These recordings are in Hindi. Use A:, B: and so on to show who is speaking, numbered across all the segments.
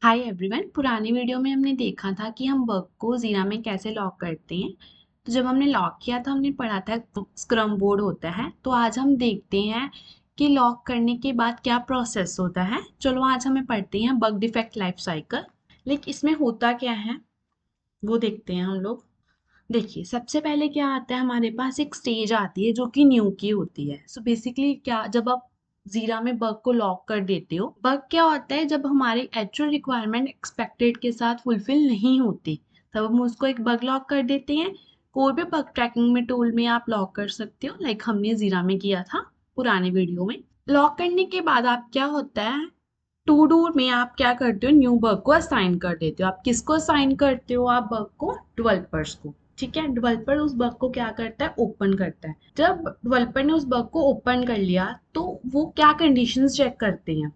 A: Hi everyone. पुरानी वीडियो में हमने देखा था कि हम बग को जीरा में कैसे लॉक करते हैं। तो जब हमने लॉक किया था हमने पढ़ा था स्क्रम बोर्ड होता है। तो आज हम देखते हैं कि लॉक करने के बाद क्या प्रोसेस होता है। चलो आज हमें पढ़ते हैं बग डिफेक्ट लाइफ साइकिल। लेकिन इसमें होता क्या है वो देखते हैं हम लोग। देखिए, सबसे पहले क्या आता है, हमारे पास एक स्टेज आती है जो कि न्यू की होती है। सो बेसिकली क्या, जब आप जीरा में बग को लॉक कर देते हो, बग क्या होता है, जब हमारी एक्चुअल रिक्वायरमेंट एक्सपेक्टेड के साथ फुलफिल नहीं होती तब हम उसको एक बग लॉक कर देते हैं। कोई भी बग ट्रैकिंग में टूल में आप लॉक कर सकते हो, लाइक हमने जीरा में किया था पुराने वीडियो में। लॉक करने के बाद आप क्या होता है, टू डू में आप क्या करते हो, न्यू बग को असाइन कर देते हो। आप किसको असाइन करते हो, आप बग को डेवलपर्स को। ठीक है, डेवलपर उस बग को क्या करता है, ओपन करता है। जब डेवलपर ने उस बग को ओपन कर लिया तो वो क्या कंडीशंस चेक करते हैं,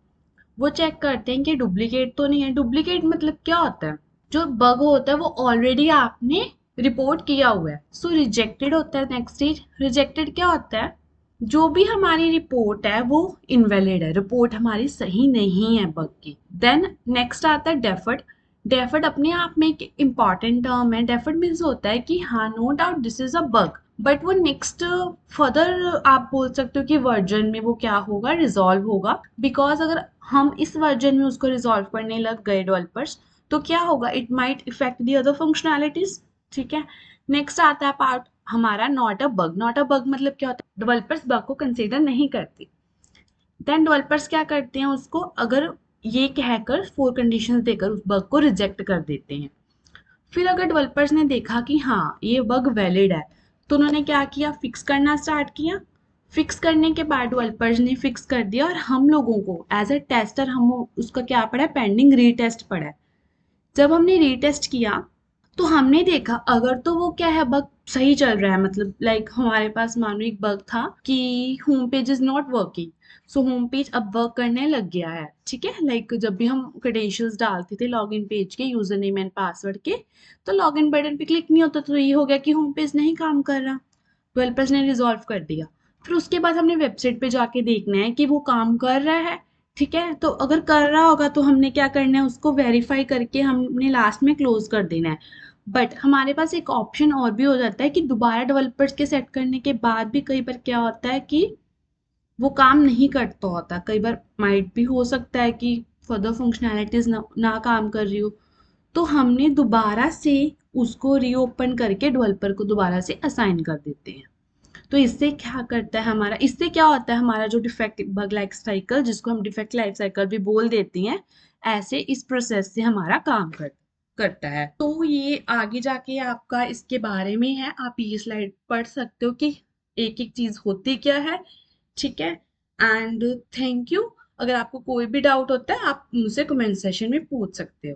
A: वो चेक करते हैं कि डुप्लीकेट तो नहीं है। डुप्लीकेट मतलब क्या होता है, जो बग होता है वो ऑलरेडी आपने रिपोर्ट किया हुआ है। सो रिजेक्टेड होता है। नेक्स्ट स्टेज रिजेक्टेड क्या होता है, जो भी हमारी रिपोर्ट है वो इनवैलिड है, रिपोर्ट हमारी सही नहीं है बग की। देन नेक्स्ट आता है डेफर्ड। डेफर्ड अपने आप में एक इम्पॉर्टेंट टर्म है। डेफर्ड मीन्स होता है कि हाँ, no doubt this is a bug, but वो नेक्स्ट फर्दर आप बोल सकते हो कि वर्जन में वो क्या होगा, रिजॉल्व होगा। बिकॉज अगर हम इस वर्जन में उसको रिजॉल्व करने लग गए डेवलपर्स, तो क्या होगा, it might effect the other functionalities. ठीक है, नेक्स्ट आता है पार्ट हमारा not a bug. Not a bug मतलब क्या होता है, डेवलपर्स बग को कंसीडर नहीं करते। देन डेवलपर्स क्या करते हैं, उसको अगर ये कहकर फोर कंडीशंस देकर उस बग को रिजेक्ट कर देते हैं। फिर अगर डेवलपर्स ने देखा कि हाँ ये बग वैलिड है, तो उन्होंने क्या किया, फिक्स करना स्टार्ट किया। फिक्स करने के बाद डेवलपर्स ने फिक्स कर दिया और हम लोगों को एज अ टेस्टर हम उसका क्या पड़ा है, पेंडिंग रीटेस्ट पड़ा है। जब हमने रीटेस्ट किया तो हमने देखा अगर तो वो क्या है, बग सही चल रहा है। मतलब लाइक हमारे पास मानो एक बग था कि home page is not working. So home page अब वर्क करने लग गया है। ठीक है, लाइक जब भी हम क्रेडेंशियल्स डालते थे लॉगिन पेज के, यूजर नेम एंड पासवर्ड के, तो लॉगिन बटन पे क्लिक नहीं होता, तो ये हो गया कि होम पेज नहीं काम कर रहा। डेवलपर्स ने रिजॉल्व कर दिया। फिर उसके बाद हमने वेबसाइट पे जाके देखना है कि वो काम कर रहा है। ठीक है, तो अगर कर रहा होगा तो हमने क्या करना है, उसको वेरीफाई करके हमने लास्ट में क्लोज कर देना है। बट हमारे पास एक ऑप्शन और भी हो जाता है कि दोबारा डेवलपर्स के सेट करने के बाद भी कई बार क्या होता है कि वो काम नहीं करता होता। कई बार माइट भी हो सकता है कि फर्दर फंक्शनैलिटीज ना काम कर रही हो, तो हमने दोबारा से उसको रीओपन करके डेवलपर को दोबारा से असाइन कर देते हैं। तो इससे क्या करता है हमारा, इससे क्या होता है, हमारा जो डिफेक्ट बग लाइफ साइकिल, जिसको हम डिफेक्ट लाइफ साइकिल भी बोल देते हैं, ऐसे इस प्रोसेस से हमारा काम करता है। तो ये आगे जाके आपका इसके बारे में है, आप ये स्लाइड पढ़ सकते हो कि एक एक चीज होती क्या है। ठीक है, एंड थैंक यू। अगर आपको कोई भी डाउट होता है आप मुझसे कमेंट सेशन में पूछ सकते हो।